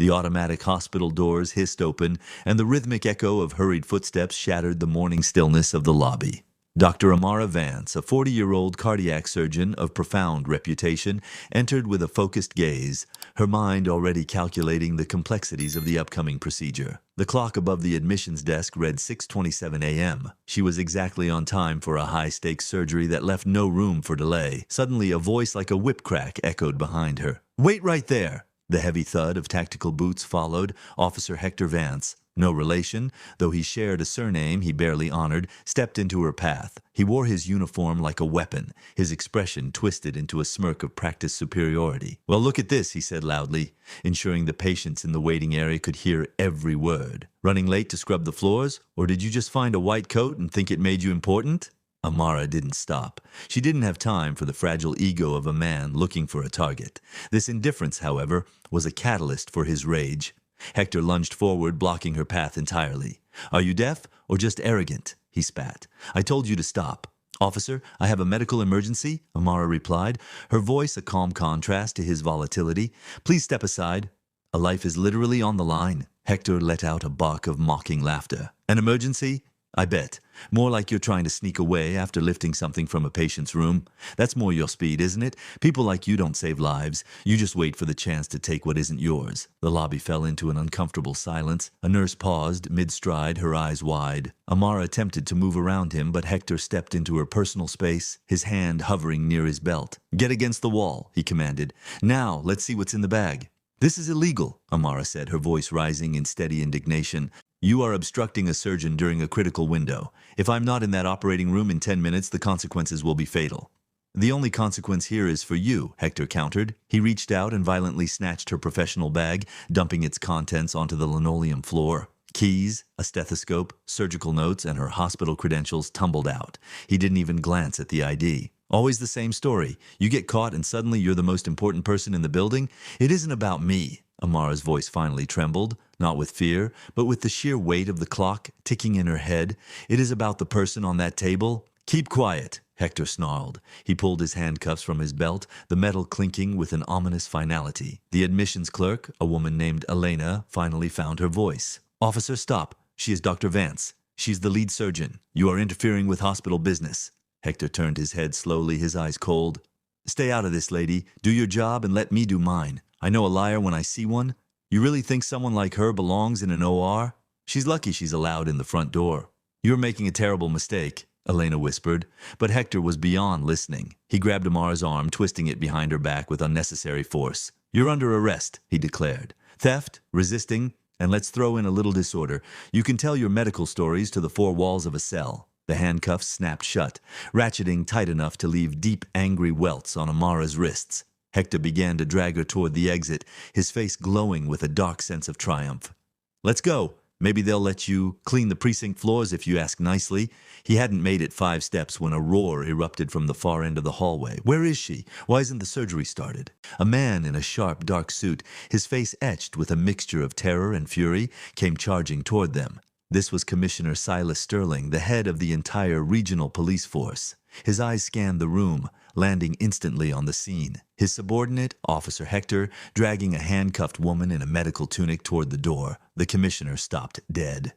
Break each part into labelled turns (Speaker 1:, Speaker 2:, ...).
Speaker 1: The automatic hospital doors hissed open, and the rhythmic echo of hurried footsteps shattered the morning stillness of the lobby. Dr. Amara Vance, a 40-year-old cardiac surgeon of profound reputation, entered with a focused gaze, her mind already calculating the complexities of the upcoming procedure. The clock above the admissions desk read 6:27 a.m. She was exactly on time for a high-stakes surgery that left no room for delay. Suddenly, a voice like a whip crack echoed behind her. "Wait right there!" The heavy thud of tactical boots followed. Officer Hector Vance, no relation, though he shared a surname he barely honored, stepped into her path. He wore his uniform like a weapon, his expression twisted into a smirk of practiced superiority. "Well, look at this," he said loudly, ensuring the patients in the waiting area could hear every word. "Running late to scrub the floors? Or did you just find a white coat and think it made you important?" Amara didn't stop. She didn't have time for the fragile ego of a man looking for a target. This indifference, however, was a catalyst for his rage. Hector lunged forward, blocking her path entirely. "Are you deaf or just arrogant?" he spat. "I told you to stop." "Officer, I have a medical emergency," Amara replied, her voice a calm contrast to his volatility. "Please step aside." "A life is literally on the line." Hector let out a bark of mocking laughter. "An emergency? I bet. More like you're trying to sneak away after lifting something from a patient's room. That's more your speed, isn't it? People like you don't save lives. You just wait for the chance to take what isn't yours." The lobby fell into an uncomfortable silence. A nurse paused, mid-stride, her eyes wide. Amara attempted to move around him, but Hector stepped into her personal space, his hand hovering near his belt. "Get against the wall," he commanded. "Now, let's see what's in the bag." "This is illegal," Amara said, her voice rising in steady indignation. "You are obstructing a surgeon during a critical window. If I'm not in that operating room in 10 minutes, the consequences will be fatal." "The only consequence here is for you," Hector countered. He reached out and violently snatched her professional bag, dumping its contents onto the linoleum floor. Keys, a stethoscope, surgical notes, and her hospital credentials tumbled out. He didn't even glance at the ID. "Always the same story. You get caught and suddenly you're the most important person in the building? It isn't about me." Amara's voice finally trembled, not with fear, but with the sheer weight of the clock ticking in her head. "It is about the person on that table." "Keep quiet," Hector snarled. He pulled his handcuffs from his belt, the metal clinking with an ominous finality. The admissions clerk, a woman named Elena, finally found her voice. "Officer, stop. She is Dr. Vance. She's the lead surgeon. You are interfering with hospital business." Hector turned his head slowly, his eyes cold. "Stay out of this, lady. Do your job and let me do mine. I know a liar when I see one. You really think someone like her belongs in an OR? She's lucky she's allowed in the front door." "You're making a terrible mistake," Elena whispered. But Hector was beyond listening. He grabbed Amara's arm, twisting it behind her back with unnecessary force. "You're under arrest," he declared. "Theft, resisting, and let's throw in a little disorder. You can tell your medical stories to the four walls of a cell." The handcuffs snapped shut, ratcheting tight enough to leave deep, angry welts on Amara's wrists. Hector began to drag her toward the exit, his face glowing with a dark sense of triumph. "Let's go. Maybe they'll let you clean the precinct floors if you ask nicely." He hadn't made it 5 steps when a roar erupted from the far end of the hallway. "Where is she? Why isn't the surgery started?" A man in a sharp, dark suit, his face etched with a mixture of terror and fury, came charging toward them. This was Commissioner Silas Sterling, the head of the entire regional police force. His eyes scanned the room, landing instantly on the scene. His subordinate, Officer Hector, dragging a handcuffed woman in a medical tunic toward the door. The commissioner stopped dead.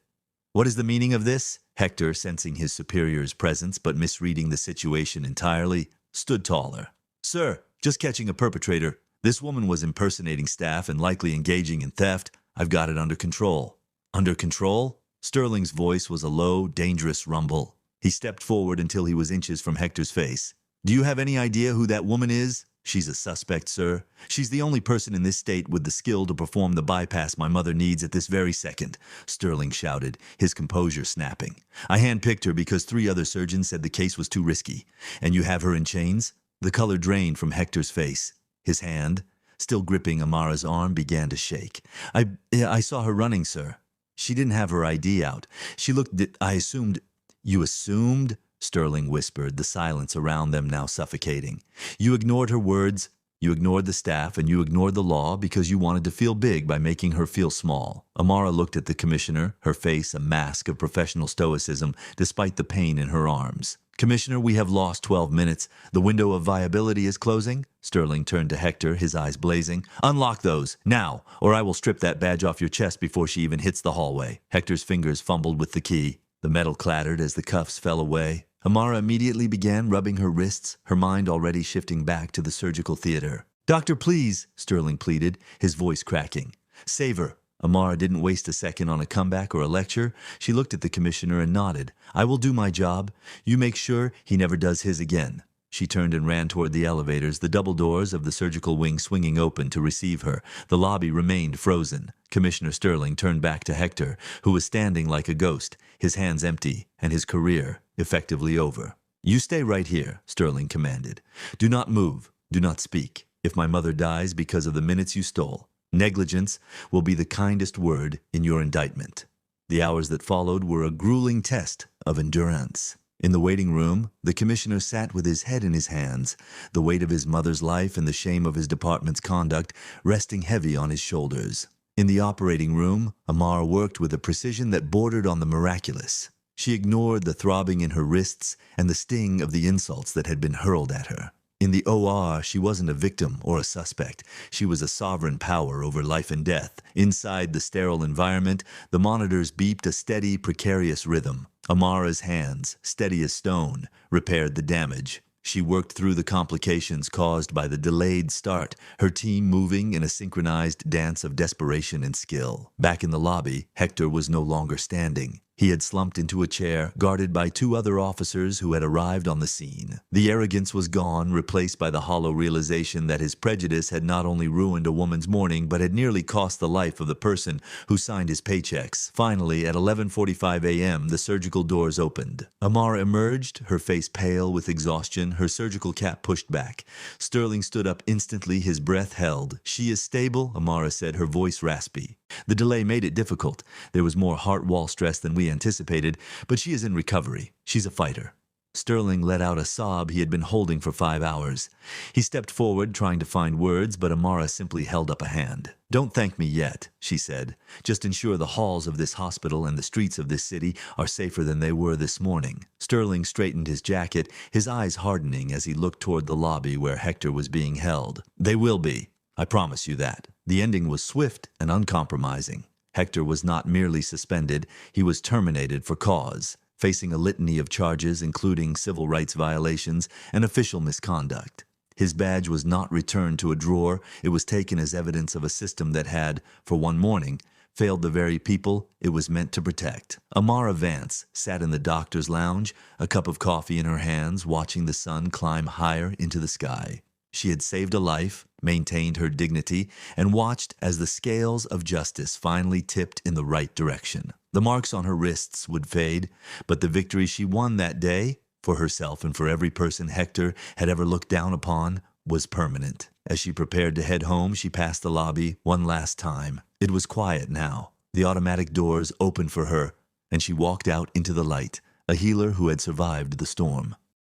Speaker 1: "What is the meaning of this?" Hector, sensing his superior's presence but misreading the situation entirely, stood taller. "Sir, just catching a perpetrator. This woman was impersonating staff and likely engaging in theft. I've got it under control." "Under control?" Sterling's voice was a low, dangerous rumble. He stepped forward until he was inches from Hector's face. "Do you have any idea who that woman is?" "She's a suspect, sir. She's the only person in this state with the skill to perform the bypass my mother needs at this very second," Sterling shouted, his composure snapping. "I handpicked her because 3 other surgeons said the case was too risky. And you have her in chains?" The color drained from Hector's face. His hand, still gripping Amara's arm, began to shake. I saw her running, sir." "She didn't have her ID out. She looked, I assumed—" "You assumed?" Sterling whispered, the silence around them now suffocating. "You ignored her words. You ignored the staff and you ignored the law because you wanted to feel big by making her feel small. Amara looked at the commissioner, her face a mask of professional stoicism despite the pain in her arms. Commissioner, we have lost 12 minutes. The window of viability is closing. Sterling turned to Hector, his eyes blazing. Unlock those, now, or I will strip that badge off your chest before she even hits the hallway. Hector's fingers fumbled with the key. The metal clattered as the cuffs fell away. Amara immediately began rubbing her wrists, her mind already shifting back to the surgical theater. Doctor, please, Sterling pleaded, his voice cracking. Save her. Amara didn't waste a second on a comeback or a lecture. She looked at the commissioner and nodded. I will do my job. You make sure he never does his again. She turned and ran toward the elevators, the double doors of the surgical wing swinging open to receive her. The lobby remained frozen. Commissioner Sterling turned back to Hector, who was standing like a ghost, his hands empty, and his career effectively over. You stay right here, Sterling commanded. Do not move. Do not speak. If my mother dies because of the minutes you stole, negligence will be the kindest word in your indictment. The hours that followed were a grueling test of endurance. In the waiting room, the commissioner sat with his head in his hands, the weight of his mother's life and the shame of his department's conduct resting heavy on his shoulders. In the operating room, Amara worked with a precision that bordered on the miraculous. She ignored the throbbing in her wrists and the sting of the insults that had been hurled at her. In the OR, she wasn't a victim or a suspect. She was a sovereign power over life and death. Inside the sterile environment, the monitors beeped a steady, precarious rhythm. Amara's hands, steady as stone, repaired the damage. She worked through the complications caused by the delayed start, her team moving in a synchronized dance of desperation and skill. Back in the lobby, Hector was no longer standing. He had slumped into a chair, guarded by two other officers who had arrived on the scene. The arrogance was gone, replaced by the hollow realization that his prejudice had not only ruined a woman's morning, but had nearly cost the life of the person who signed his paychecks. Finally, at 11:45 a.m., the surgical doors opened. Amara emerged, her face pale with exhaustion, her surgical cap pushed back. Sterling stood up instantly, his breath held. She is stable, Amara said, her voice raspy. The delay made it difficult. There was more heart wall stress than we anticipated, but she is in recovery. She's a fighter. Sterling let out a sob he had been holding for 5 hours. He stepped forward, trying to find words, but Amara simply held up a hand. Don't thank me yet, she said. Just ensure the halls of this hospital and the streets of this city are safer than they were this morning. Sterling straightened his jacket, his eyes hardening as he looked toward the lobby where Hector was being held. They will be. I promise you that. The ending was swift and uncompromising. Hector was not merely suspended, he was terminated for cause, facing a litany of charges including civil rights violations and official misconduct. His badge was not returned to a drawer, it was taken as evidence of a system that had, for one morning, failed the very people it was meant to protect. Amara Vance sat in the doctor's lounge, a cup of coffee in her hands, watching the sun climb higher into the sky. She had saved a life, maintained her dignity, and watched as the scales of justice finally tipped in the right direction. The marks on her wrists would fade, but the victory she won that day, for herself and for every person Hector had ever looked down upon, was permanent. As she prepared to head home, she passed the lobby one last time. It was quiet now. The automatic doors opened for her, and she walked out into the light, a healer who had survived the storm.